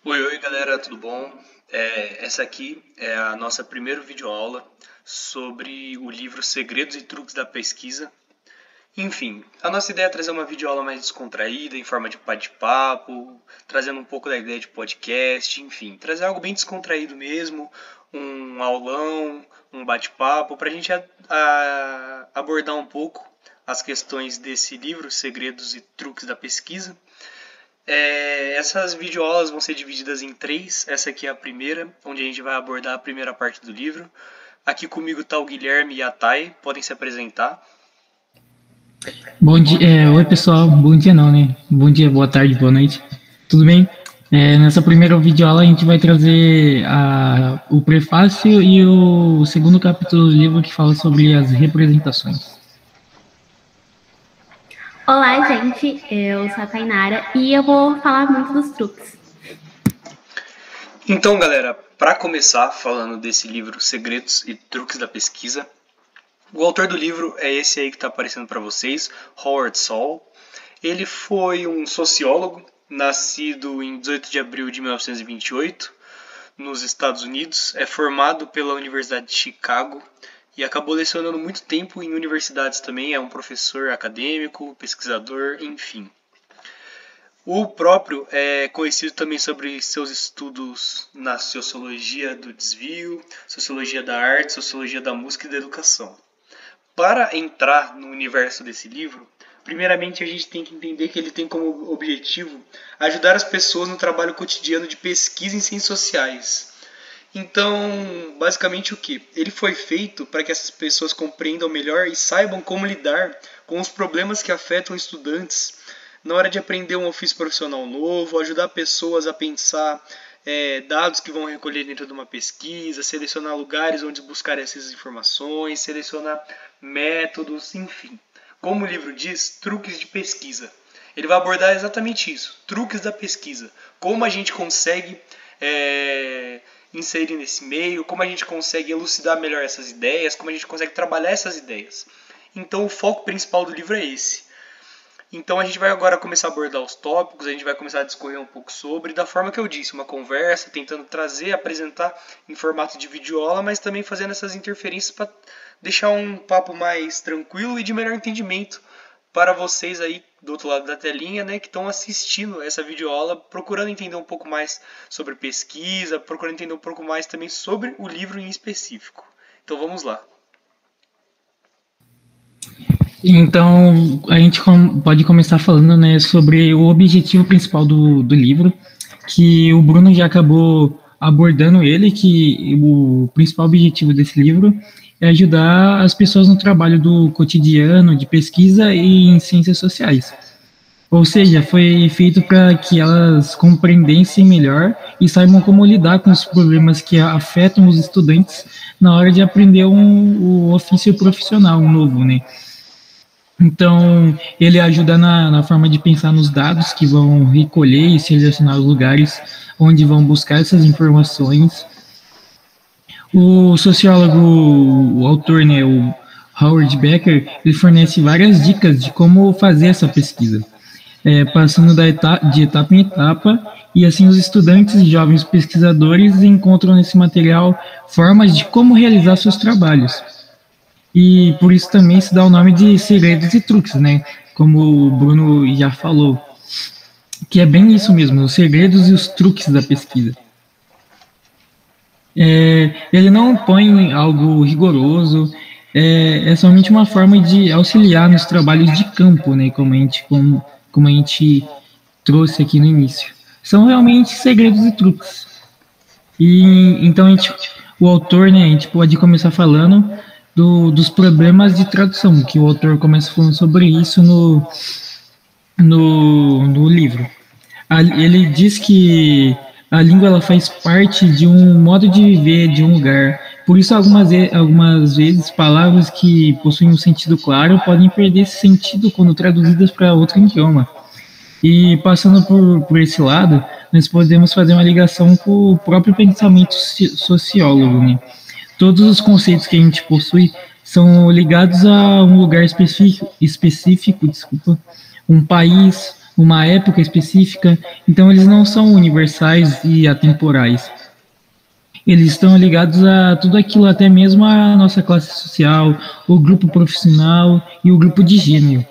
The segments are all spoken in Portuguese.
Oi, galera, tudo bom? Essa aqui é a nossa primeira videoaula sobre o livro Segredos e Truques da Pesquisa. Enfim, a nossa ideia é trazer uma videoaula mais descontraída, em forma de bate-papo, trazendo um pouco da ideia de podcast, enfim, trazer algo bem descontraído mesmo, um aulão, um bate-papo, para a gente abordar um pouco as questões desse livro, Segredos e Truques da Pesquisa. Essas videoaulas vão ser divididas em três. Essa aqui é a primeira, onde a gente vai abordar a primeira parte do livro. Aqui comigo está o Guilherme e a Thay, podem se apresentar. Bom dia, oi pessoal, bom dia não, né? Bom dia, boa tarde, boa noite, tudo bem? Nessa primeira videoaula a gente vai trazer o prefácio e o segundo capítulo do livro que fala sobre as representações. Olá, gente, eu sou a Tainara e eu vou falar muito dos truques. Então, galera, para começar falando desse livro Segredos e Truques da Pesquisa, o autor do livro é esse aí que está aparecendo para vocês, Howard Sowell. Ele foi um sociólogo, nascido em 18 de abril de 1928, nos Estados Unidos. É formado pela Universidade de Chicago e acabou lecionando muito tempo em universidades também. É um professor acadêmico, pesquisador, enfim. O próprio é conhecido também sobre seus estudos na sociologia do desvio, sociologia da arte, sociologia da música e da educação. Para entrar no universo desse livro, primeiramente a gente tem que entender que ele tem como objetivo ajudar as pessoas no trabalho cotidiano de pesquisa em ciências sociais. Então, basicamente o que? Ele foi feito para que essas pessoas compreendam melhor e saibam como lidar com os problemas que afetam estudantes na hora de aprender um ofício profissional novo, ajudar pessoas a pensar dados que vão recolher dentro de uma pesquisa, selecionar lugares onde buscar essas informações, selecionar métodos, enfim. Como o livro diz, truques de pesquisa. Ele vai abordar exatamente isso, truques da pesquisa. Como a gente consegue inserir nesse meio, como a gente consegue elucidar melhor essas ideias, como a gente consegue trabalhar essas ideias. Então o foco principal do livro é esse. Então a gente vai agora começar a abordar os tópicos, a gente vai começar a discorrer um pouco sobre, da forma que eu disse, uma conversa, tentando trazer, apresentar em formato de videoaula, mas também fazendo essas interferências para deixar um papo mais tranquilo e de melhor entendimento para vocês aí do outro lado da telinha, né, que estão assistindo essa videoaula, procurando entender um pouco mais sobre pesquisa, procurando entender um pouco mais também sobre o livro em específico. Então vamos lá. Então, a gente pode começar falando, né, sobre o objetivo principal do livro, que o Bruno já acabou abordando ele, que o principal objetivo desse livro é ajudar as pessoas no trabalho do cotidiano, de pesquisa e em ciências sociais. Ou seja, foi feito para que elas compreendessem melhor e saibam como lidar com os problemas que afetam os estudantes na hora de aprender um ofício profissional novo, né? Então, ele ajuda na forma de pensar nos dados que vão recolher e selecionar os lugares onde vão buscar essas informações. O sociólogo, o autor, né, o Howard Becker, ele fornece várias dicas de como fazer essa pesquisa, passando de etapa em etapa, e assim os estudantes e jovens pesquisadores encontram nesse material formas de como realizar seus trabalhos. E por isso também se dá o nome de segredos e truques, né? Como o Bruno já falou, que é bem isso mesmo, os segredos e os truques da pesquisa. Ele não põe algo rigoroso, é somente uma forma de auxiliar nos trabalhos de campo, né? Como a gente trouxe aqui no início. São realmente segredos e truques. E então o autor, né? A gente pode começar falando dos problemas de tradução, que o autor começa falando sobre isso no livro. Ele diz que a língua ela faz parte de um modo de viver de um lugar. Por isso, algumas vezes, palavras que possuem um sentido claro podem perder esse sentido quando traduzidas para outro idioma. E passando por esse lado, nós podemos fazer uma ligação com o próprio pensamento sociólogo, né? Todos os conceitos que a gente possui são ligados a um lugar específico, um país, uma época específica, então eles não são universais e atemporais. Eles estão ligados a tudo aquilo, até mesmo a nossa classe social, o grupo profissional e o grupo de gênero.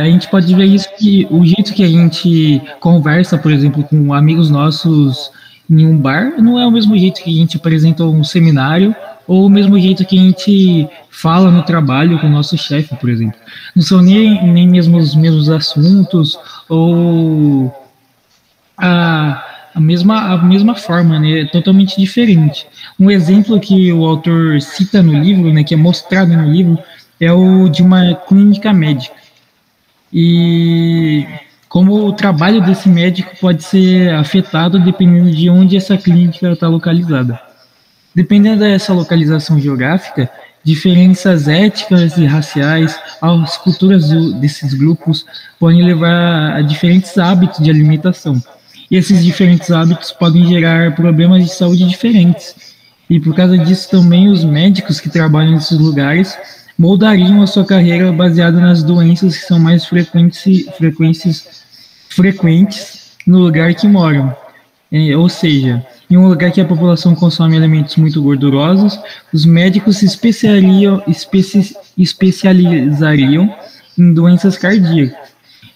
A gente pode ver isso que o jeito que a gente conversa, por exemplo, com amigos nossos em um bar, não é o mesmo jeito que a gente apresenta um seminário ou o mesmo jeito que a gente fala no trabalho com o nosso chefe, por exemplo. Não são nem mesmo os mesmos assuntos ou a mesma forma, né? É totalmente diferente. Um exemplo que o autor cita no livro, né, que é mostrado no livro, é o de uma clínica médica. E como o trabalho desse médico pode ser afetado dependendo de onde essa clínica está localizada. Dependendo dessa localização geográfica, diferenças étnicas e raciais, as culturas desses grupos podem levar a diferentes hábitos de alimentação. E esses diferentes hábitos podem gerar problemas de saúde diferentes. E por causa disso também os médicos que trabalham nesses lugares moldariam a sua carreira baseada nas doenças que são mais frequentes no lugar que moram. Ou seja, em um lugar que a população consome alimentos muito gordurosos, os médicos se especializariam em doenças cardíacas.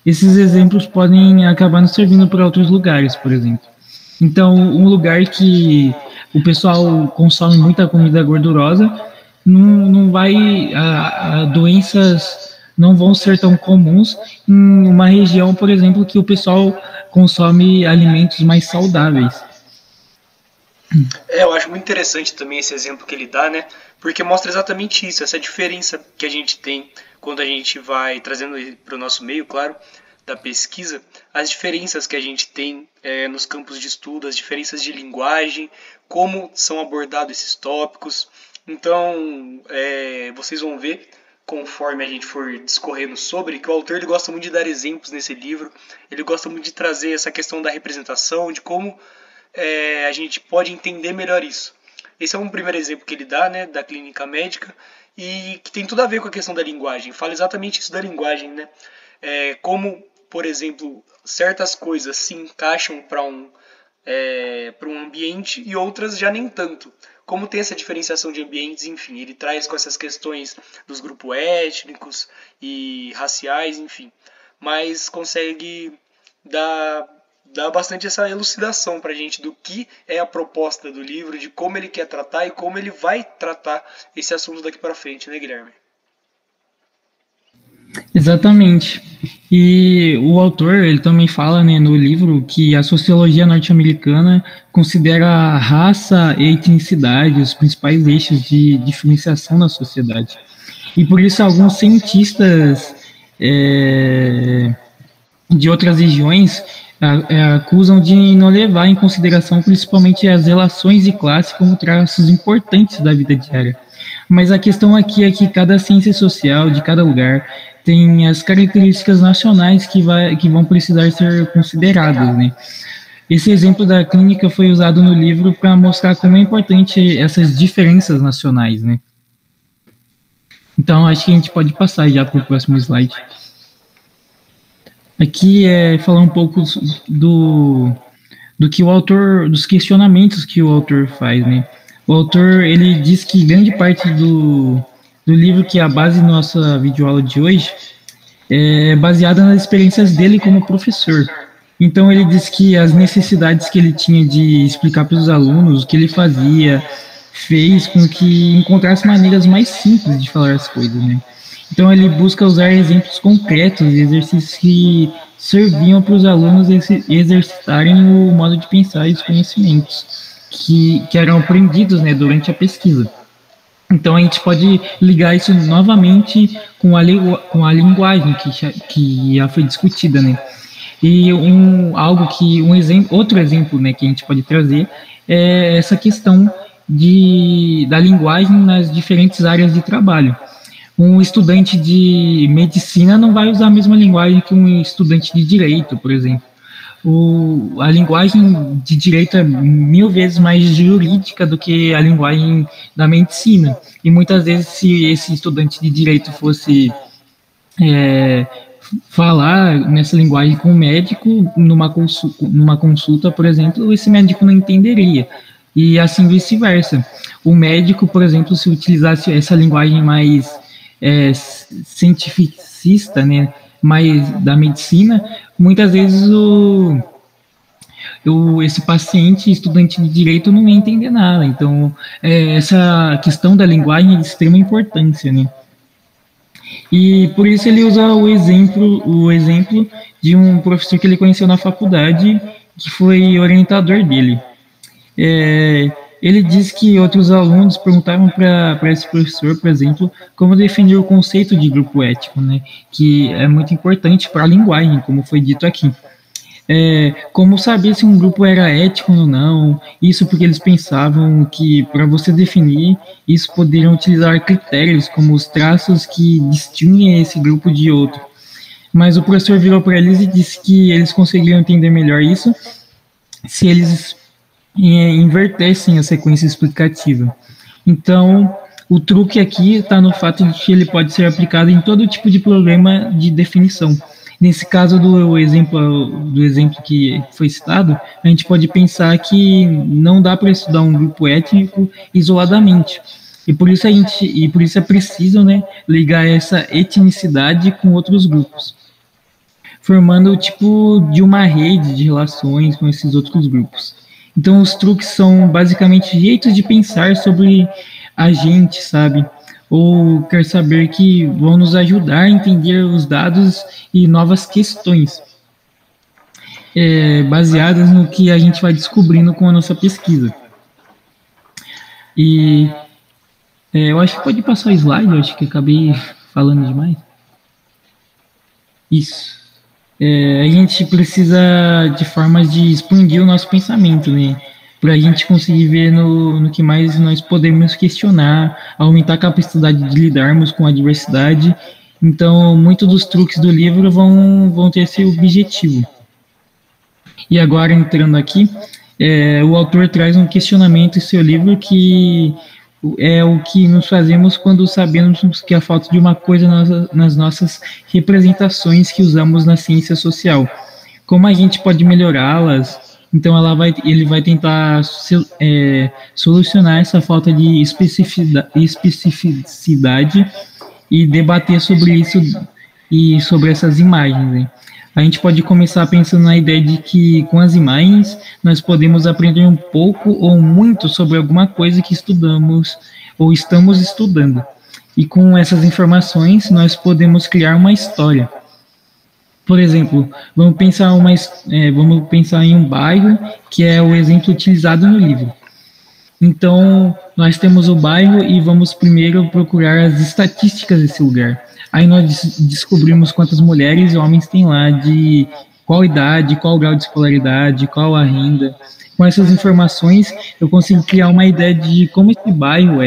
Esses exemplos podem acabar nos servindo para outros lugares, por exemplo. Então, um lugar que o pessoal consome muita comida gordurosa, não vai, doenças não vão ser tão comuns em uma região, por exemplo, que o pessoal consome alimentos mais saudáveis. Eu acho muito interessante também esse exemplo que ele dá, né? Porque mostra exatamente isso, essa diferença que a gente tem quando a gente vai trazendo para o nosso meio, claro, da pesquisa, as diferenças que a gente tem nos campos de estudo, as diferenças de linguagem, como são abordados esses tópicos. Então, vocês vão ver, conforme a gente for discorrendo sobre, que o autor ele gosta muito de dar exemplos nesse livro, ele gosta muito de trazer essa questão da representação, de como a gente pode entender melhor isso. Esse é um primeiro exemplo que ele dá, né, da clínica médica, e que tem tudo a ver com a questão da linguagem. Fala exatamente isso da linguagem, né? Como, por exemplo, certas coisas se encaixam para um ambiente e outras já nem tanto. Como tem essa diferenciação de ambientes, enfim, ele traz com essas questões dos grupos étnicos e raciais, enfim, mas consegue dar bastante essa elucidação para a gente do que é a proposta do livro, de como ele quer tratar e como ele vai tratar esse assunto daqui para frente, né, Guilherme? Exatamente. E o autor, ele também fala, né, no livro que a sociologia norte-americana considera a raça e a etnicidade os principais eixos de diferenciação na sociedade. E por isso alguns cientistas de outras regiões acusam de não levar em consideração principalmente as relações de classe como traços importantes da vida diária. Mas a questão aqui é que cada ciência social de cada lugar tem as características nacionais que vão precisar ser consideradas, né? Esse exemplo da clínica foi usado no livro para mostrar como é importante essas diferenças nacionais, né? Então, acho que a gente pode passar já para o próximo slide. Aqui é falar um pouco do que o autor, dos questionamentos que o autor faz, né? O autor, ele diz que grande parte do livro, que é a base da nossa videoaula de hoje, é baseada nas experiências dele como professor. Então, ele diz que as necessidades que ele tinha de explicar para os alunos, o que ele fazia, fez com que encontrasse maneiras mais simples de falar as coisas, né? Então, ele busca usar exemplos concretos e exercícios que serviam para os alunos exercitarem o modo de pensar e os conhecimentos que eram aprendidos, né, durante a pesquisa. Então, a gente pode ligar isso novamente com a linguagem que já foi discutida, né? E outro exemplo, né, que a gente pode trazer é essa questão da linguagem nas diferentes áreas de trabalho. Um estudante de medicina não vai usar a mesma linguagem que um estudante de direito, por exemplo. A linguagem de direito é 1000 vezes mais jurídica do que a linguagem da medicina. E muitas vezes, se esse estudante de direito fosse falar nessa linguagem com o médico numa consulta, por exemplo, esse médico não entenderia. E assim vice-versa. O médico, por exemplo, se utilizasse essa linguagem mais cientificista, né, mais da medicina, muitas vezes esse paciente, estudante de direito, não ia entender nada. Então, essa questão da linguagem é de extrema importância, né? E por isso ele usa o exemplo de um professor que ele conheceu na faculdade, que foi orientador dele. Ele diz que outros alunos perguntavam para esse professor, por exemplo, como definir o conceito de grupo ético, né? Que é muito importante para a linguagem, como foi dito aqui. Como saber se um grupo era ético ou não, isso porque eles pensavam que para você definir, isso poderiam utilizar critérios como os traços que distinguem esse grupo de outro. Mas o professor virou para eles e disse que eles conseguiriam entender melhor isso se eles invertessem a sequência explicativa. Então, o truque aqui está no fato de que ele pode ser aplicado em todo tipo de problema de definição. Nesse caso do exemplo que foi citado, a gente pode pensar que não dá para estudar um grupo étnico isoladamente. E por isso é preciso, né, ligar essa etnicidade com outros grupos, formando o tipo de uma rede de relações com esses outros grupos. Então, os truques são basicamente jeitos de pensar sobre a gente, sabe? Ou quer saber que vão nos ajudar a entender os dados e novas questões, baseadas no que a gente vai descobrindo com a nossa pesquisa. E eu acho que pode passar o slide, eu acho que acabei falando demais. Isso. A gente precisa de formas de expandir o nosso pensamento, né? Para a gente conseguir ver no que mais nós podemos questionar, aumentar a capacidade de lidarmos com a diversidade. Então, muitos dos truques do livro vão ter esse objetivo. E agora, entrando aqui, o autor traz um questionamento em seu livro que é o que nos fazemos quando sabemos que há falta de uma coisa nas nossas representações que usamos na ciência social. Como a gente pode melhorá-las? Então ele vai tentar solucionar essa falta de especificidade e debater sobre isso e sobre essas imagens, né? A gente pode começar pensando na ideia de que com as imagens nós podemos aprender um pouco ou muito sobre alguma coisa que estudamos ou estamos estudando. E com essas informações nós podemos criar uma história. Por exemplo, vamos pensar em um bairro que é o exemplo utilizado no livro. Então, nós temos o bairro e vamos primeiro procurar as estatísticas desse lugar. Aí nós descobrimos quantas mulheres e homens tem lá, de qual idade, qual grau de escolaridade, qual a renda. Com essas informações, eu consigo criar uma ideia de como esse bairro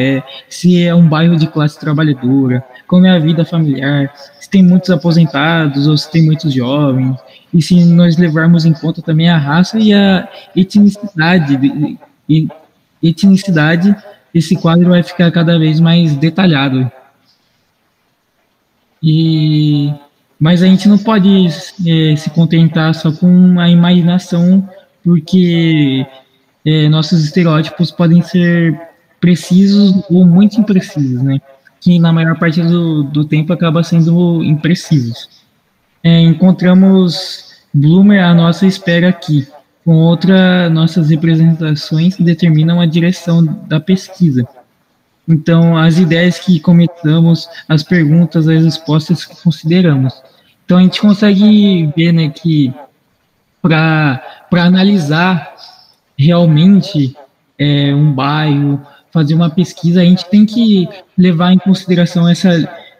se é um bairro de classe trabalhadora, como é a vida familiar, se tem muitos aposentados ou se tem muitos jovens, e se nós levarmos em conta também a raça e a etnicidade, esse quadro vai ficar cada vez mais detalhado. Mas a gente não pode se contentar só com a imaginação, porque nossos estereótipos podem ser precisos ou muito imprecisos, né? Que na maior parte do tempo acaba sendo imprecisos. Encontramos Bloomer à nossa espera aqui, com nossas representações que determinam a direção da pesquisa. Então, as ideias que comentamos, as perguntas, as respostas que consideramos. Então, a gente consegue ver, né, que para analisar realmente um bairro, fazer uma pesquisa, a gente tem que levar em consideração essa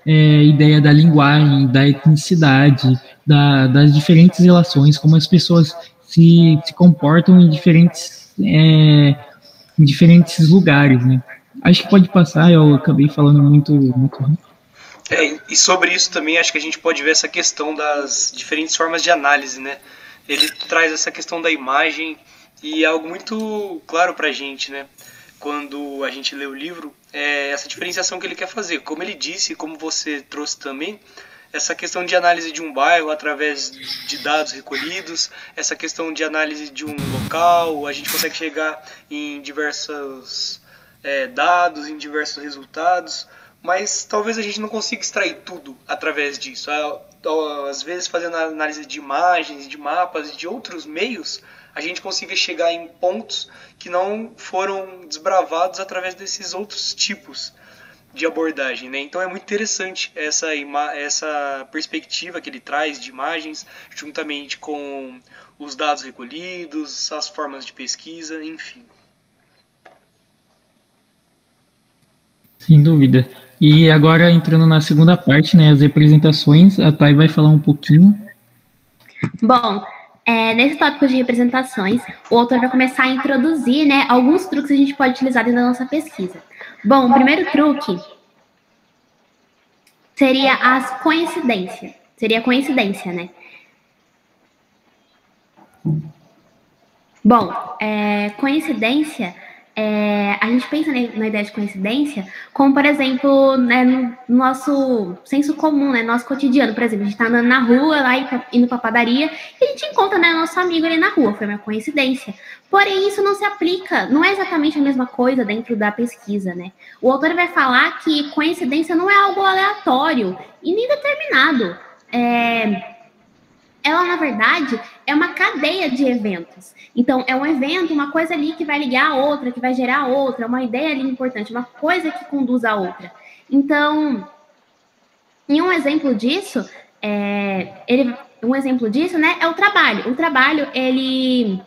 ideia da linguagem, da etnicidade, das diferentes relações, como as pessoas se comportam em diferentes lugares, né? Acho que pode passar, eu acabei falando muito rápido. E sobre isso também acho que a gente pode ver essa questão das diferentes formas de análise, né? Ele traz essa questão da imagem e é algo muito claro pra gente, né? Quando a gente lê o livro, essa diferenciação que ele quer fazer. Como ele disse, como você trouxe também, essa questão de análise de um bairro através de dados recolhidos, essa questão de análise de um local, a gente consegue chegar em diversos dados, em diversos resultados, mas talvez a gente não consiga extrair tudo através disso. Às vezes, fazendo análise de imagens, de mapas e de outros meios, a gente consiga chegar em pontos que não foram desbravados através desses outros tipos de abordagem, né? Então é muito interessante essa perspectiva que ele traz de imagens, juntamente com os dados recolhidos, as formas de pesquisa, enfim. Sem dúvida. E agora, entrando na segunda parte, né, as representações, a Thay vai falar um pouquinho. Bom, nesse tópico de representações, o autor vai começar a introduzir, né, alguns truques que a gente pode utilizar dentro da nossa pesquisa. Bom, o primeiro truque seria as coincidências. Seria coincidência, né? Bom, coincidência, a gente pensa na ideia de coincidência como, por exemplo, né, no nosso senso comum, né, nosso cotidiano. Por exemplo, a gente tá andando na rua, lá indo pra padaria, e a gente encontra, né, nosso amigo ali na rua. Foi uma coincidência. Porém, isso não se aplica, não é exatamente a mesma coisa dentro da pesquisa, né? O autor vai falar que coincidência não é algo aleatório e nem determinado. Ela, na verdade, é uma cadeia de eventos. Então, é um evento, uma coisa ali que vai ligar a outra, que vai gerar a outra, uma ideia ali importante, uma coisa que conduz a outra. Então, e um exemplo disso, né, é o trabalho. O trabalho, ele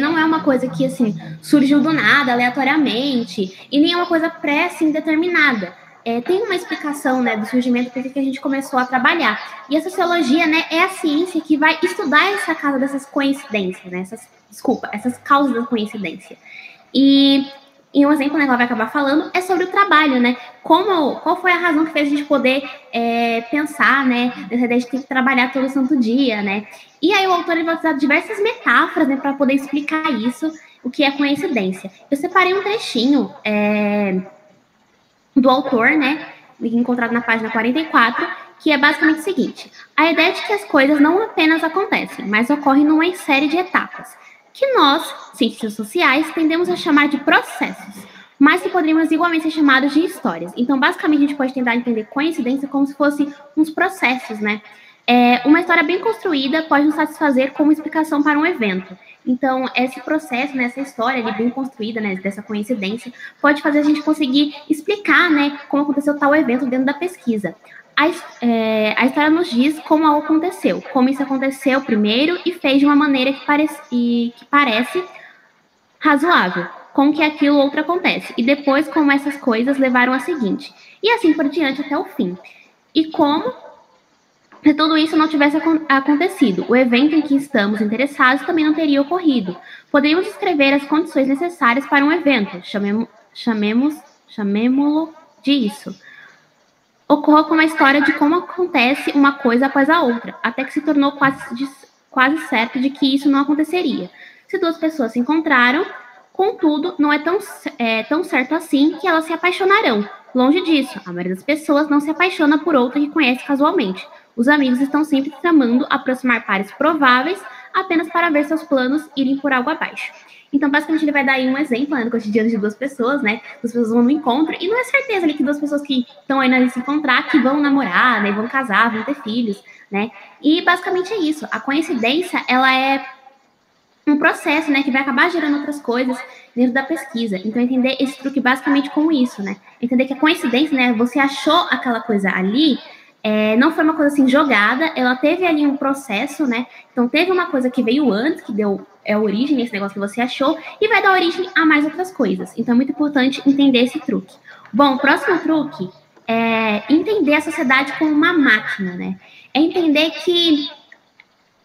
não é uma coisa que, assim, surgiu do nada, aleatoriamente, e nem é uma coisa assim, determinada. Tem uma explicação, né, do surgimento, porque que a gente começou a trabalhar. E a sociologia, né, é a ciência que vai estudar essa causa dessas coincidências, né, essas causas da coincidência. E um exemplo, né, que ela vai acabar falando é sobre o trabalho, né, qual foi a razão que fez a gente poder pensar, né, nessa ideia de ter que trabalhar todo santo dia, né. E aí o autor vai usar diversas metáforas, né, para poder explicar isso, o que é coincidência. Eu separei um trechinho do autor, né, encontrado na página 44, que é basicamente o seguinte: a ideia de que as coisas não apenas acontecem, mas ocorrem numa série de etapas, que nós, cientistas sociais, tendemos a chamar de processos, mas que poderíamos igualmente ser chamados de histórias. Então, basicamente, a gente pode tentar entender coincidência como se fossem uns processos, né? Uma história bem construída pode nos satisfazer como explicação para um evento. Então, esse processo, né, essa história ali bem construída, né, dessa coincidência, pode fazer a gente conseguir explicar, né, como aconteceu tal evento dentro da pesquisa. A história nos diz como algo aconteceu, como isso aconteceu primeiro e fez de uma maneira que parece razoável, com que aquilo outro acontece, e depois como essas coisas levaram a seguinte, e assim por diante até o fim. E como se tudo isso não tivesse acontecido, o evento em que estamos interessados também não teria ocorrido. Poderíamos descrever as condições necessárias para um evento, chamemo-lo de isso. Ocorra como a história de como acontece uma coisa após a outra, até que se tornou quase certo de que isso não aconteceria. Se duas pessoas se encontraram, contudo, não é tão certo assim que elas se apaixonarão. Longe disso, a maioria das pessoas não se apaixona por outra que conhece casualmente. Os amigos estão sempre tramando aproximar pares prováveis apenas para ver seus planos irem por algo abaixo. Então, basicamente, ele vai dar aí um exemplo, né, no cotidiano de duas pessoas, né? Duas pessoas vão no encontro, e não é certeza ali que duas pessoas que estão aí na se encontrar, que vão namorar, né, vão casar, vão ter filhos, né? E basicamente é isso. A coincidência, ela é um processo, né, que vai acabar gerando outras coisas dentro da pesquisa. Então, entender esse truque basicamente como isso, né? Entender que a coincidência, né, você achou aquela coisa ali, não foi uma coisa assim jogada, ela teve ali um processo, né? Então teve uma coisa que veio antes, que deu origem a esse negócio que você achou, e vai dar origem a mais outras coisas. Então é muito importante entender esse truque. Bom, o próximo truque é entender a sociedade como uma máquina, né? É entender que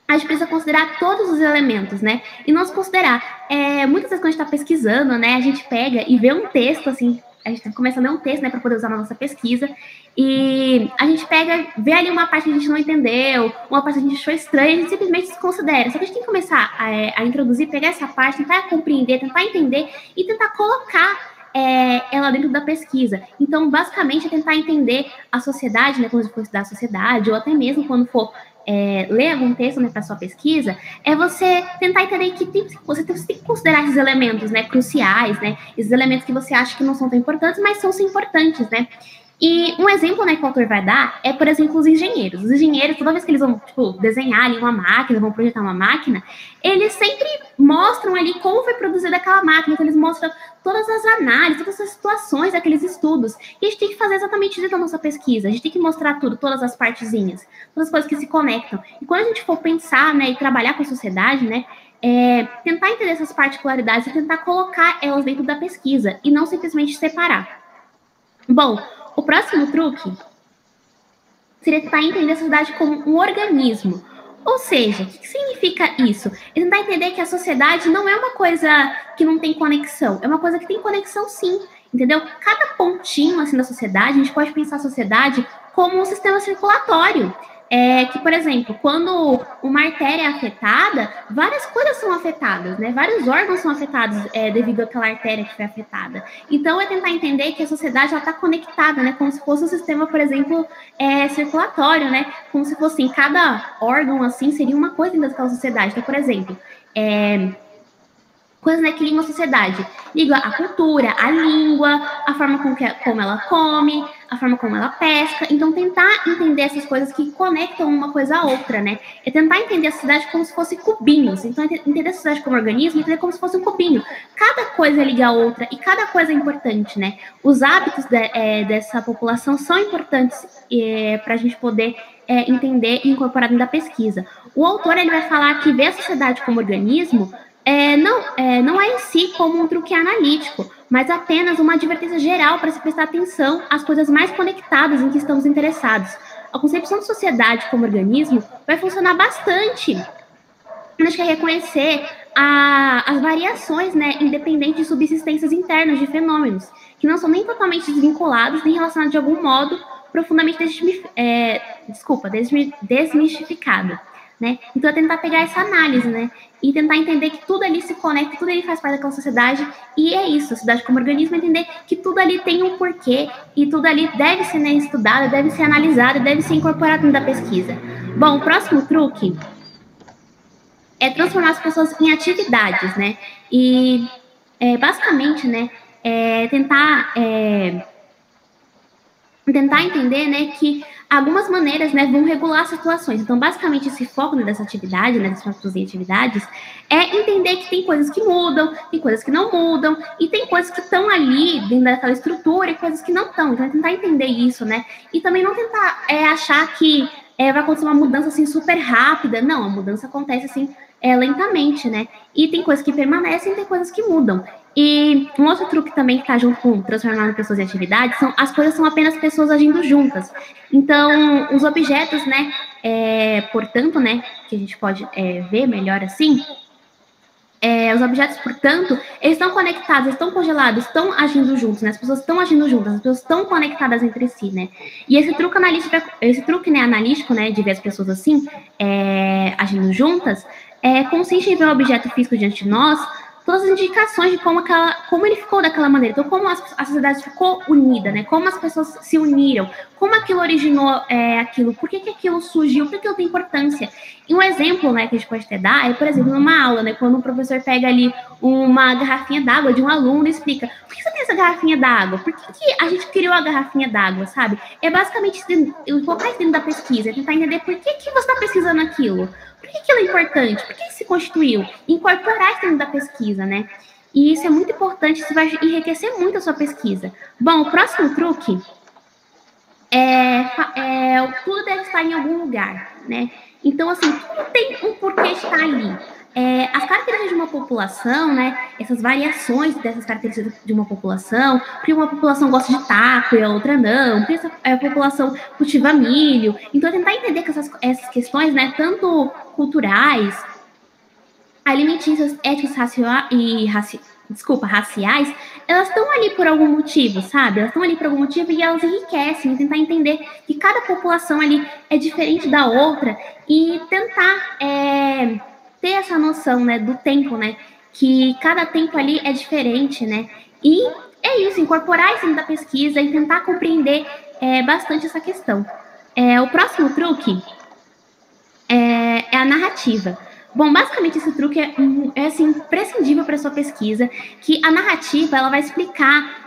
a gente precisa considerar todos os elementos, né? E não se considerar. Muitas vezes quando a gente está pesquisando, né, a gente pega e vê um texto, assim, a gente começa a ler um texto, né, para poder usar na nossa pesquisa, e a gente pega, vê ali uma parte que a gente não entendeu, uma parte que a gente achou estranha, a gente simplesmente desconsidera. Só que a gente tem que começar a introduzir, pegar essa parte, tentar compreender, tentar entender e tentar colocar é lá dentro da pesquisa. Então, basicamente, é tentar entender a sociedade, né, quando você for estudar a sociedade, ou até mesmo quando for ler algum texto, né, para sua pesquisa, é você tentar entender que você tem que considerar esses elementos, né, cruciais, né, esses elementos que você acha que não são tão importantes, mas são sim importantes, né. E um exemplo, né, que o autor vai dar é, por exemplo, os engenheiros. Os engenheiros, toda vez que eles vão, tipo, desenhar ali uma máquina, vão projetar uma máquina, eles sempre mostram ali como foi produzida aquela máquina, então eles mostram todas as análises, todas as situações daqueles estudos. E a gente tem que fazer exatamente isso na nossa pesquisa. A gente tem que mostrar tudo, todas as partezinhas, todas as coisas que se conectam. E quando a gente for pensar, né, e trabalhar com a sociedade, né, tentar entender essas particularidades e tentar colocar elas dentro da pesquisa e não simplesmente separar. Bom, o próximo truque seria tentar entender a sociedade como um organismo. Ou seja, o que significa isso? É tentar entender que a sociedade não é uma coisa que não tem conexão, é uma coisa que tem conexão sim, entendeu? Cada pontinho assim da sociedade, a gente pode pensar a sociedade como um sistema circulatório. Que, por exemplo, quando uma artéria é afetada, várias coisas são afetadas, né? Vários órgãos são afetados devido àquela artéria que foi afetada. Então, é tentar entender que a sociedade está conectada, né? Como se fosse um sistema, por exemplo, circulatório, né? Como se fosse, cada órgão, assim, seria uma coisa dentro daquela sociedade. Então, por exemplo, coisas, né, que ligam a sociedade. Liga a cultura, a língua, a forma como ela come, a forma como ela pesca. Então, tentar entender essas coisas que conectam uma coisa à outra, né? É tentar entender a sociedade como se fosse cubinhos. Então, entender a sociedade como organismo e entender como se fosse um cubinho. Cada coisa liga a outra e cada coisa é importante, né? Os hábitos dessa população são importantes para a gente poder entender e incorporar dentro da pesquisa. O autor ele vai falar que ver a sociedade como organismo não é em si como um truque analítico, mas apenas uma advertência geral para se prestar atenção às coisas mais conectadas em que estamos interessados. A concepção de sociedade como organismo vai funcionar bastante quando a gente quer reconhecer as variações, né, independentes de subsistências internas de fenômenos, que não são nem totalmente desvinculados, nem relacionados de algum modo profundamente desmistificado. Né? Então, é tentar pegar essa análise, né? E tentar entender que tudo ali se conecta, tudo ali faz parte daquela sociedade, e é isso, a sociedade como organismo, entender que tudo ali tem um porquê, e tudo ali deve ser, né, estudado, deve ser analisado, deve ser incorporado dentro da pesquisa. Bom, o próximo truque é transformar as pessoas em atividades, né? E, basicamente, né, tentar entender, né, que algumas maneiras, né, vão regular as situações. Então, basicamente, esse foco, né, dessa atividade, né, dessas pessoas em atividades, é entender que tem coisas que mudam, tem coisas que não mudam, e tem coisas que estão ali dentro daquela estrutura e coisas que não estão. Então, é tentar entender isso, né? E também não tentar achar que vai acontecer uma mudança, assim, super rápida. Não, a mudança acontece, assim, lentamente, né? E tem coisas que permanecem e tem coisas que mudam. E um outro truque também que está junto com transformar pessoas em atividades as coisas são apenas pessoas agindo juntas. Então, os objetos, né, portanto, né, que a gente pode ver melhor assim, os objetos, portanto, eles estão conectados, estão congelados, estão agindo juntos, né? As pessoas estão agindo juntas, as pessoas estão conectadas entre si, né? E esse truque, né, analítico, né, de ver as pessoas assim, agindo juntas, consiste em ver um objeto físico diante de nós, todas as indicações de como ele ficou daquela maneira. Então, como a sociedade ficou unida, né? Como as pessoas se uniram, como aquilo originou aquilo, por que aquilo surgiu, por que aquilo tem importância. E um exemplo, né, que a gente pode até dar por exemplo, numa aula, né, quando o professor pega ali uma garrafinha d'água de um aluno e explica: por que você tem essa garrafinha d'água? Por que a gente criou a garrafinha d'água, sabe? É basicamente colocar isso dentro da pesquisa, tentar entender por que você está pesquisando aquilo. Por que aquilo é importante? Por que se constituiu? Incorporar isso dentro da pesquisa, né? E isso é muito importante, isso vai enriquecer muito a sua pesquisa. Bom, o próximo truque tudo deve estar em algum lugar, né? Então, assim, tudo tem um porquê estar ali. As características de uma população, né? Essas variações dessas características de uma população, porque uma população gosta de taco e a outra não, porque a população cultiva milho. Então, tentar entender que essas questões, né? Tanto culturais, alimentícias, éticas raciais, elas estão ali por algum motivo, sabe? Elas estão ali por algum motivo e elas enriquecem, tentar entender que cada população ali é diferente da outra e tentar ter essa noção, né, do tempo, né? Que cada tempo ali é diferente, né? E é isso, incorporar isso dentro da pesquisa e tentar compreender bastante essa questão. O próximo truque é a narrativa. Bom, basicamente esse truque é assim, imprescindível para sua pesquisa, que a narrativa ela vai explicar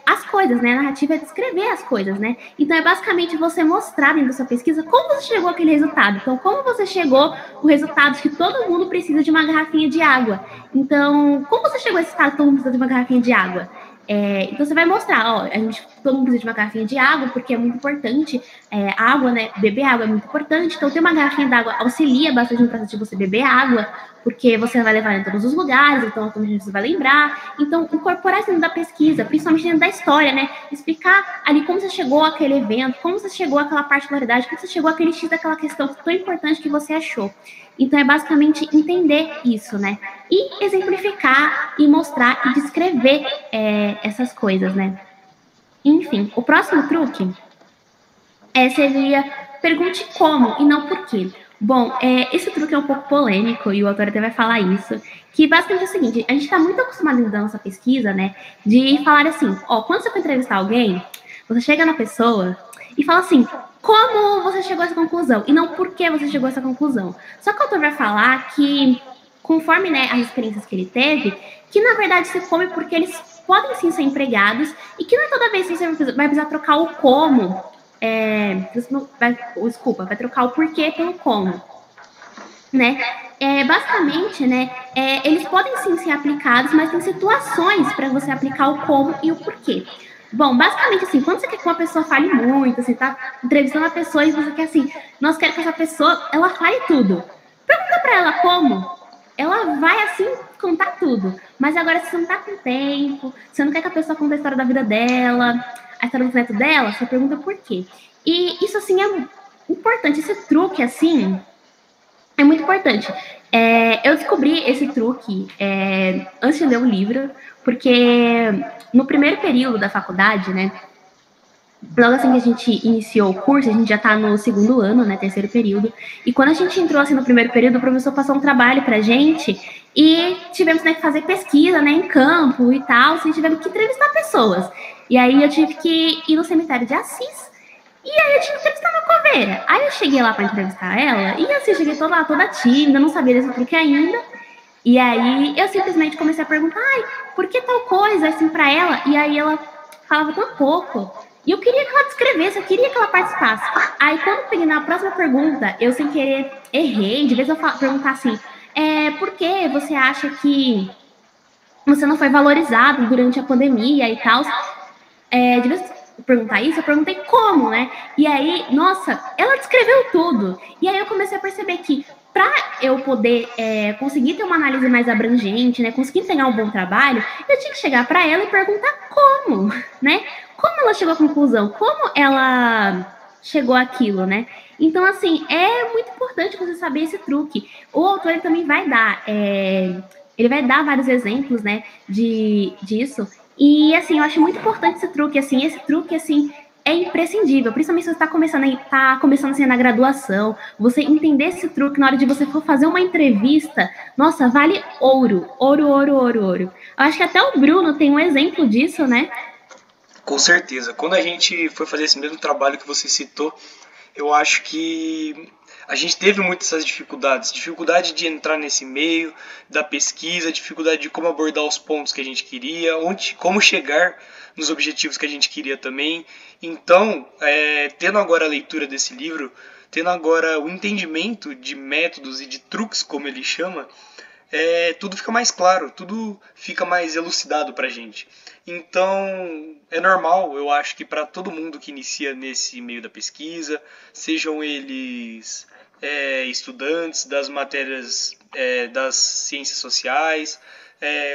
as coisas, né? A narrativa é descrever as coisas, né? Então é basicamente você mostrar dentro da sua pesquisa como você chegou àquele resultado. Então, como você chegou ao resultado de que todo mundo precisa de uma garrafinha de água. Então, como você chegou a esse resultado que todo mundo precisa de uma garrafinha de água? Então você vai mostrar, ó, todo mundo precisa de uma garrafinha de água, porque é muito importante, água, né, beber água é muito importante, então ter uma garrafinha d'água auxilia bastante no processo de você beber água, porque você vai levar em todos os lugares, então automaticamente você vai lembrar, então incorporar isso dentro da pesquisa, principalmente dentro da história, né, explicar ali como você chegou àquele evento, como você chegou àquela particularidade, como você chegou àquele X daquela questão tão importante que você achou. Então é basicamente entender isso, né? E exemplificar, e mostrar, e descrever essas coisas, né? Enfim, o próximo truque seria pergunte como e não por quê. Bom, esse truque é um pouco polêmico, e o autor até vai falar isso, que basicamente é o seguinte, a gente está muito acostumado na nossa pesquisa, né, de falar assim, ó, quando você for entrevistar alguém, você chega na pessoa e fala assim, como você chegou a essa conclusão, e não por que você chegou a essa conclusão. Só que o autor vai falar que, conforme, né, as experiências que ele teve, que na verdade se come porque eles podem sim ser empregados, e que não é toda vez que você vai precisar trocar o como, vai trocar o porquê pelo como, né? Basicamente, né, eles podem sim ser aplicados, mas tem situações para você aplicar o como e o porquê. Bom, basicamente assim, quando você quer que uma pessoa fale muito, você tá entrevistando a pessoa e você quer assim, nós queremos que essa pessoa, ela fale tudo. Pergunta para ela como, ela vai assim contar tudo. Mas agora se você não tá com tempo, você não quer que a pessoa conte a história da vida dela, a história do neto dela, você pergunta por quê. E isso assim é importante, esse truque assim é muito importante. Eu descobri esse truque antes de ler o livro, porque no primeiro período da faculdade, né, logo assim que a gente iniciou o curso, a gente já tá no segundo ano, né, terceiro período, e quando a gente entrou assim no primeiro período, o professor passou um trabalho pra gente e tivemos, né, que fazer pesquisa, né, em campo e tal, e tivemos que entrevistar pessoas. E aí eu tive que ir no cemitério de Assis, e aí eu tive que entrevistar uma coveira. Aí eu cheguei lá pra entrevistar ela, e assim, eu cheguei toda tímida, não sabia desse truque ainda, e aí eu simplesmente comecei a perguntar, ai, por que tal coisa, assim, pra ela? E aí ela falava tão pouco. E eu queria que ela descrevesse, eu queria que ela participasse. Aí quando eu peguei na próxima pergunta, eu sem querer errei, de vez eu perguntar assim, por que você acha que você não foi valorizado durante a pandemia e tal? De vez eu perguntar isso, eu perguntei como, né? E aí, nossa, ela descreveu tudo. E aí eu comecei a perceber que para eu poder conseguir ter uma análise mais abrangente, né, conseguir entregar um bom trabalho, eu tinha que chegar para ela e perguntar como, né? Como ela chegou à conclusão? Como ela chegou àquilo, né? Então, assim, é muito importante você saber esse truque. O autor ele também vai dar, ele vai dar vários exemplos, né, disso. E, assim, eu acho muito importante esse truque, assim, é imprescindível, principalmente se você está começando assim na graduação, você entender esse truque na hora de você for fazer uma entrevista, nossa, vale ouro, ouro, ouro, ouro, ouro. Eu acho que até o Bruno tem um exemplo disso, né? Com certeza. Quando a gente foi fazer esse mesmo trabalho que você citou, eu acho que a gente teve muitas essas dificuldades. Dificuldade de entrar nesse meio da pesquisa, dificuldade de como abordar os pontos que a gente queria, como chegar nos objetivos que a gente queria também. Então, tendo agora a leitura desse livro, tendo agora o entendimento de métodos e de truques, como ele chama, tudo fica mais claro, tudo fica mais elucidado pra gente. Então, é normal, eu acho que para todo mundo que inicia nesse meio da pesquisa, sejam eles estudantes das matérias das ciências sociais,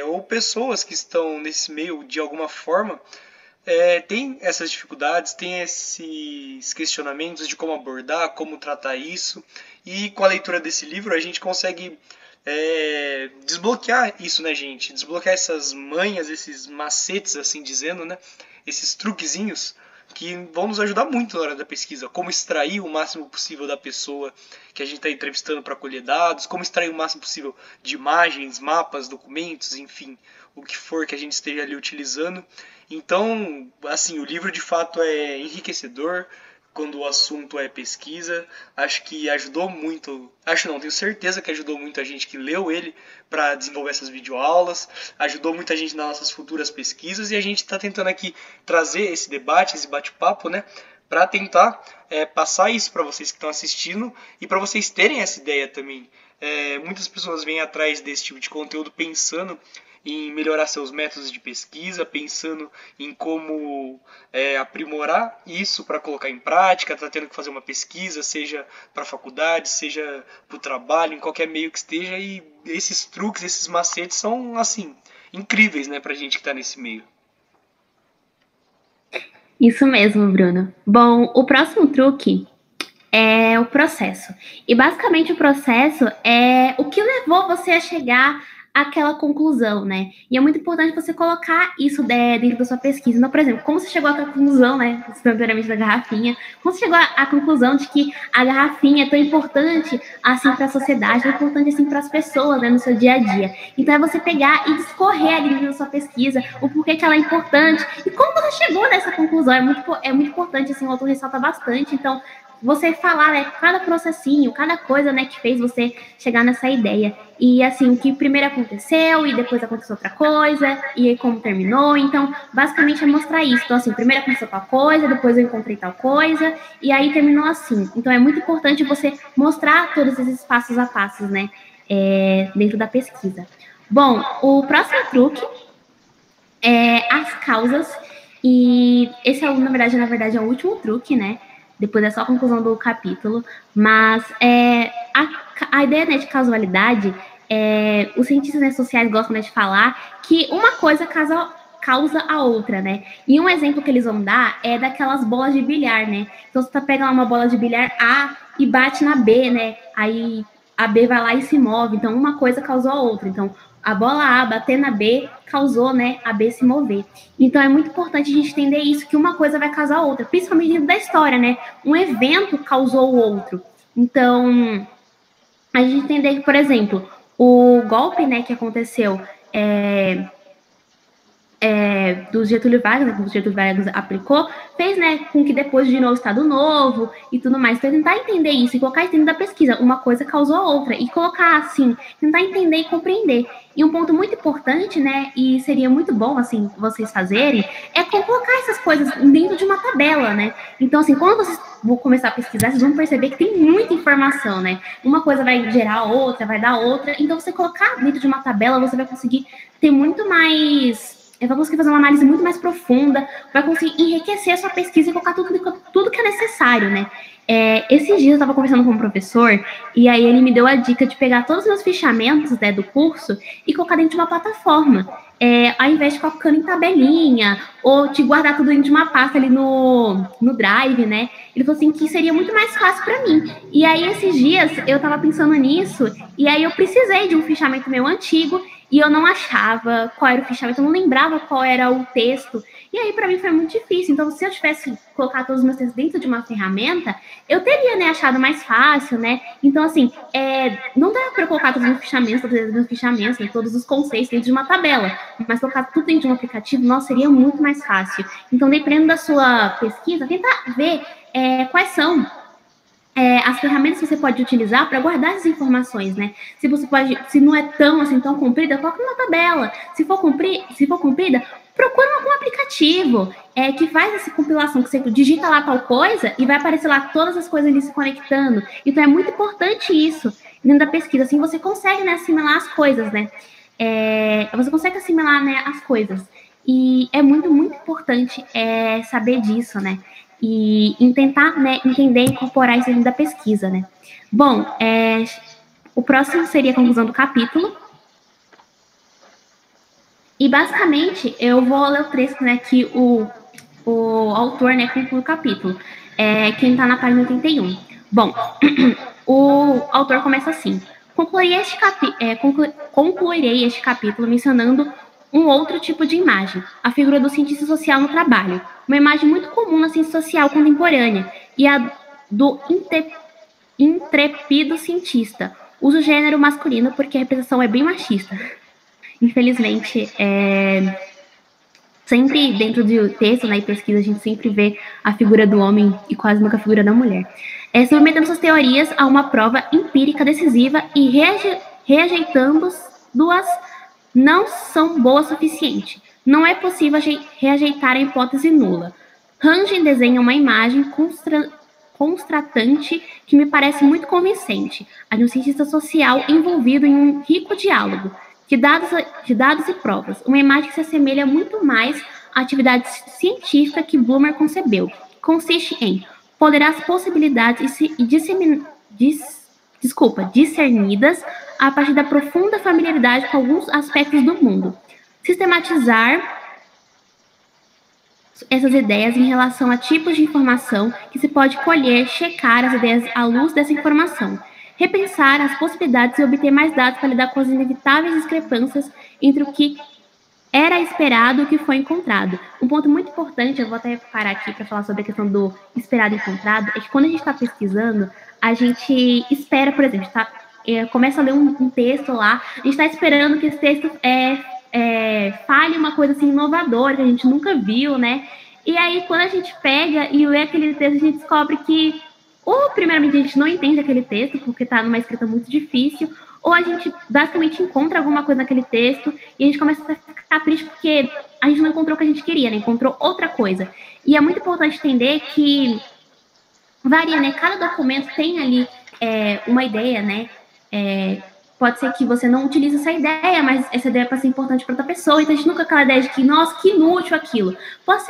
ou pessoas que estão nesse meio de alguma forma, tem essas dificuldades, tem esses questionamentos de como abordar, como tratar isso, e com a leitura desse livro a gente consegue desbloquear isso, né, gente? Desbloquear essas manhas, esses macetes, assim dizendo, né? Esses truquezinhos que vão nos ajudar muito na hora da pesquisa. Como extrair o máximo possível da pessoa que a gente está entrevistando para colher dados, como extrair o máximo possível de imagens, mapas, documentos, enfim, o que for que a gente esteja ali utilizando. Então, assim, o livro de fato é enriquecedor quando o assunto é pesquisa. Acho que ajudou muito, tenho certeza que ajudou muito a gente que leu ele para desenvolver essas videoaulas, ajudou muita gente nas nossas futuras pesquisas, e a gente está tentando aqui trazer esse debate, esse bate-papo, né, para tentar passar isso para vocês que estão assistindo e para vocês terem essa ideia também. Muitas pessoas vêm atrás desse tipo de conteúdo pensando em melhorar seus métodos de pesquisa, pensando em como aprimorar isso para colocar em prática, está tendo que fazer uma pesquisa, seja para a faculdade, seja para o trabalho, em qualquer meio que esteja, e esses truques, esses macetes são, assim, incríveis, né, para a gente que está nesse meio. Isso mesmo, Bruno. Bom, o próximo truque é o processo. E basicamente o processo é o que levou você a chegar àquela conclusão, né? E é muito importante você colocar isso dentro da sua pesquisa. Então, por exemplo, como você chegou àquela conclusão, né? Instantaneamente da garrafinha. Como você chegou à conclusão de que a garrafinha é tão importante assim para a sociedade, tão importante assim para as pessoas, né, no seu dia a dia. Então é você pegar e discorrer ali dentro da sua pesquisa o porquê que ela é importante e como você chegou nessa conclusão. É muito importante, assim, o autor ressalta bastante. Então, você falar, né, cada processinho, cada coisa, né, que fez você chegar nessa ideia. E, assim, o que primeiro aconteceu e depois aconteceu outra coisa, e aí como terminou. Então, basicamente é mostrar isso. Então, assim, primeiro aconteceu tal coisa, depois eu encontrei tal coisa, e aí terminou assim. Então, é muito importante você mostrar todos esses passos a passos, né, dentro da pesquisa. Bom, o próximo truque é as causas, e esse é, na verdade, é o último truque, né, depois é só a conclusão do capítulo, mas a ideia, né, de causalidade, os cientistas, né, sociais gostam, né, de falar que uma coisa causa a outra, né? E um exemplo que eles vão dar é daquelas bolas de bilhar, né? Então você pega uma bola de bilhar A e bate na B, né? Aí a B vai lá e se move, então uma coisa causou a outra. Então a bola A bater na B causou, né, a B se mover. Então é muito importante a gente entender isso, que uma coisa vai causar a outra, principalmente dentro da história, né? Um evento causou o outro. Então a gente entender que, por exemplo, o golpe, né, que aconteceu do Getúlio Vargas, que o Getúlio Vargas aplicou, fez, né, com que depois de novo Estado Novo e tudo mais. Então, tentar entender isso e colocar isso dentro da pesquisa. Uma coisa causou a outra. E colocar, assim, tentar entender e compreender. E um ponto muito importante, né, e seria muito bom, assim, vocês fazerem, é colocar essas coisas dentro de uma tabela, né? Então, assim, quando vocês vão começar a pesquisar, vocês vão perceber que tem muita informação, né? Uma coisa vai gerar a outra, vai dar outra. Então, você colocar dentro de uma tabela, você vai conseguir ter muito mais... vai conseguir fazer uma análise muito mais profunda, vai conseguir enriquecer a sua pesquisa e colocar tudo que é necessário, né? Esses dias eu estava conversando com um professor, e aí ele me deu a dica de pegar todos os meus fichamentos, né, do curso e colocar dentro de uma plataforma. Ao invés de colocando em tabelinha, ou de guardar tudo dentro de uma pasta ali no Drive, né? Ele falou assim que seria muito mais fácil para mim. E aí, esses dias, eu estava pensando nisso, e aí eu precisei de um fichamento meu antigo, e eu não achava qual era o fichamento, eu não lembrava qual era o texto. E aí, para mim, foi muito difícil. Então, se eu tivesse colocado todos os meus textos dentro de uma ferramenta, eu teria, né, achado mais fácil, né? Então, assim, não dá para eu colocar todos os meus fichamentos, né, todos os conceitos dentro de uma tabela, mas colocar tudo dentro de um aplicativo, nossa, seria muito mais fácil. Então, dependendo da sua pesquisa, tentar ver quais são as ferramentas que você pode utilizar para guardar essas informações, né? Se não é tão comprida, coloca numa tabela. Se for comprida, procura algum aplicativo que faz essa compilação, que você digita lá tal coisa e vai aparecer lá todas as coisas ali se conectando. Então é muito importante isso dentro da pesquisa. Assim você consegue, né, assimilar as coisas, né? Você consegue assimilar, né, as coisas. E é muito, muito importante saber disso, né? E tentar, né, entender e incorporar isso dentro da pesquisa, né? Bom, o próximo seria a conclusão do capítulo. E, basicamente, eu vou ler o trecho, né, que o autor, né, conclui o capítulo. Quem está na página 81. Bom, o autor começa assim. Concluirei este capítulo mencionando um outro tipo de imagem, a figura do cientista social no trabalho, uma imagem muito comum na ciência social contemporânea, e a do intrépido cientista. Uso o gênero masculino porque a representação é bem machista. Infelizmente, sempre dentro do texto, né, e pesquisa, a gente sempre vê a figura do homem e quase nunca a figura da mulher. Submetendo suas teorias a uma prova empírica decisiva e reajeitando-as não são boas o suficiente. Não é possível reajeitar a hipótese nula. Rangen desenha uma imagem constratante que me parece muito convincente, a de um cientista social envolvido em um rico diálogo de dados e provas, uma imagem que se assemelha muito mais à atividade científica que Blumer concebeu, que consiste em ponderar as possibilidades discernidas a partir da profunda familiaridade com alguns aspectos do mundo, sistematizar essas ideias em relação a tipos de informação que se pode colher, checar as ideias à luz dessa informação, repensar as possibilidades e obter mais dados para lidar com as inevitáveis discrepâncias entre o que era esperado e o que foi encontrado. Um ponto muito importante, eu vou até parar aqui para falar sobre a questão do esperado e encontrado, é que quando a gente está pesquisando, a gente espera, por exemplo, começa a ler um texto lá, a gente está esperando que esse texto fale uma coisa assim inovadora, que a gente nunca viu, né? E aí, quando a gente pega e lê aquele texto, a gente descobre que, ou primeiramente a gente não entende aquele texto, porque está numa escrita muito difícil, ou a gente basicamente encontra alguma coisa naquele texto e a gente começa a ficar triste porque a gente não encontrou o que a gente queria, né? Encontrou outra coisa. E é muito importante entender que varia, né? Cada documento tem ali uma ideia, né? Pode ser que você não utilize essa ideia, mas essa ideia pode ser importante para outra pessoa. Então a gente nunca aquela ideia de que, nossa, que inútil aquilo. Pode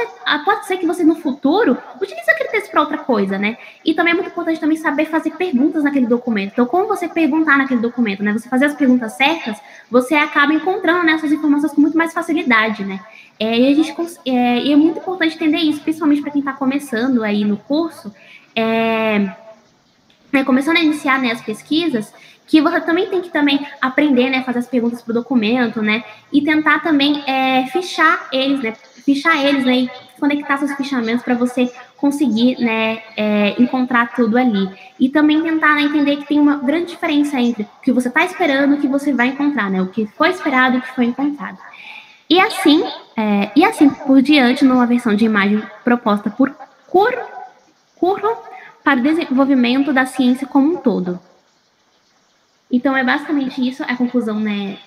ser que você no futuro utilize aquele texto para outra coisa, né? E também é muito importante também saber fazer perguntas naquele documento. Então, como você perguntar naquele documento, né? Você fazer as perguntas certas, você acaba encontrando, né, essas informações com muito mais facilidade, né? E é muito importante entender isso, principalmente para quem está começando aí no curso, começando a iniciar, né, as pesquisas, que você também tem que aprender, né, fazer as perguntas para o documento, né, e tentar também fichar eles, né, e conectar seus fichamentos para você conseguir, né, encontrar tudo ali. E também tentar, né, entender que tem uma grande diferença entre o que você está esperando e o que você vai encontrar, né, o que foi esperado e o que foi encontrado. E assim por diante, numa versão de imagem proposta por Curro para o desenvolvimento da ciência como um todo. Então, é basicamente isso, a conclusão, né,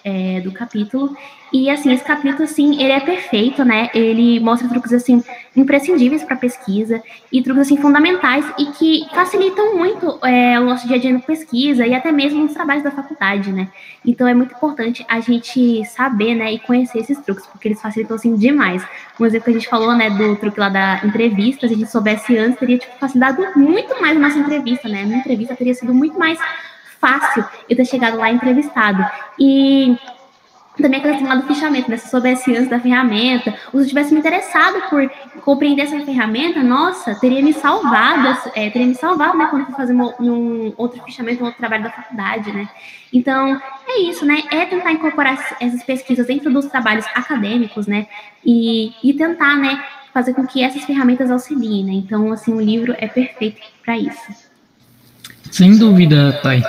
do capítulo. E, assim, esse capítulo, assim, ele é perfeito, né? Ele mostra truques, assim, imprescindíveis para a pesquisa e truques, assim, fundamentais e que facilitam muito o nosso dia a dia na pesquisa e até mesmo nos trabalhos da faculdade, né? Então, é muito importante a gente saber, né, e conhecer esses truques, porque eles facilitam, assim, demais. Um exemplo que a gente falou, né, do truque lá da entrevista, se a gente soubesse antes, teria, tipo, facilitado muito mais a nossa entrevista, né? A minha entrevista teria sido muito mais fácil eu ter chegado lá entrevistado. E também a questão lá do fichamento, né? Se eu soubesse antes da ferramenta, ou se eu tivesse me interessado por compreender essa ferramenta, nossa, teria me salvado, né, quando eu for fazer um outro fichamento, um outro trabalho da faculdade, né? Então, é isso, né? É tentar incorporar essas pesquisas dentro dos trabalhos acadêmicos, né? E tentar, né, fazer com que essas ferramentas auxiliem, né? Então, assim, o livro é perfeito para isso. Sem dúvida, Thay.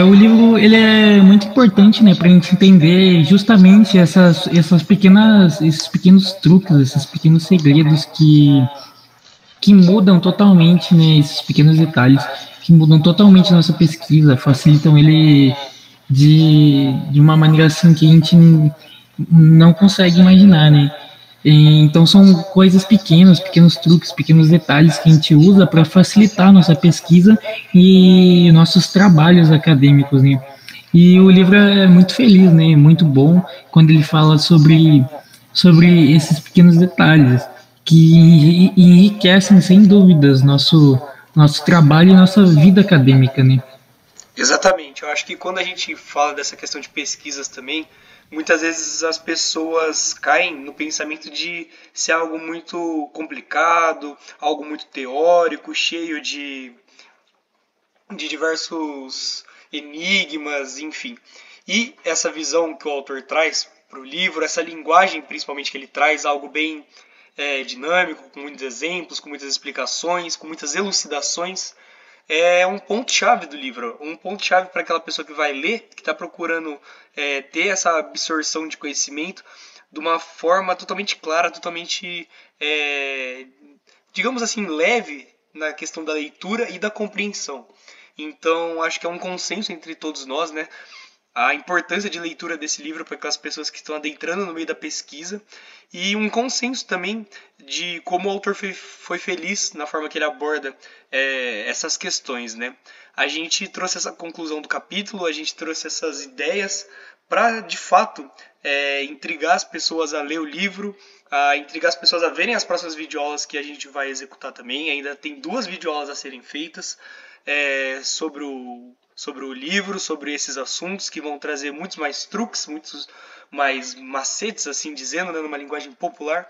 O livro ele é muito importante, né, para a gente entender justamente esses pequenos truques, esses pequenos segredos que mudam totalmente, né, esses pequenos detalhes que mudam totalmente a nossa pesquisa, facilitam ele de uma maneira assim que a gente não consegue imaginar, né? Então são coisas pequenos truques, pequenos detalhes que a gente usa para facilitar a nossa pesquisa e nossos trabalhos acadêmicos, né? E o livro é muito feliz, né? Muito bom quando ele fala sobre esses pequenos detalhes que enriquecem sem dúvidas nosso trabalho e nossa vida acadêmica, né? Exatamente. Eu acho que quando a gente fala dessa questão de pesquisas também, muitas vezes as pessoas caem no pensamento de ser algo muito complicado, algo muito teórico, cheio de diversos enigmas, enfim. E essa visão que o autor traz o livro, essa linguagem principalmente que ele traz, algo bem dinâmico, com muitos exemplos, com muitas explicações, com muitas elucidações. É um ponto-chave do livro, um ponto-chave para aquela pessoa que vai ler, que está procurando ter essa absorção de conhecimento de uma forma totalmente clara, totalmente, digamos assim, leve na questão da leitura e da compreensão. Então, acho que é um consenso entre todos nós, né? A importância de leitura desse livro para aquelas pessoas que estão adentrando no meio da pesquisa e um consenso também de como o autor foi feliz na forma que ele aborda essas questões, né? A gente trouxe essa conclusão do capítulo, a gente trouxe essas ideias para, de fato, intrigar as pessoas a ler o livro, a intrigar as pessoas a verem as próximas videoaulas que a gente vai executar também. Ainda tem 2 videoaulas a serem feitas sobre o livro, sobre esses assuntos que vão trazer muitos mais truques, muitos mais macetes, assim dizendo, né, numa linguagem popular,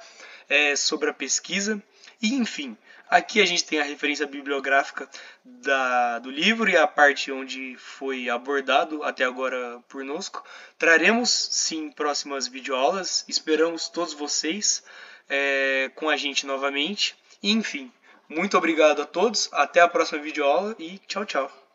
sobre a pesquisa. E, enfim, aqui a gente tem a referência bibliográfica do livro e a parte onde foi abordado até agora por nosco. Traremos, sim, próximas videoaulas. Esperamos todos vocês com a gente novamente. E, enfim, muito obrigado a todos. Até a próxima videoaula e tchau, tchau.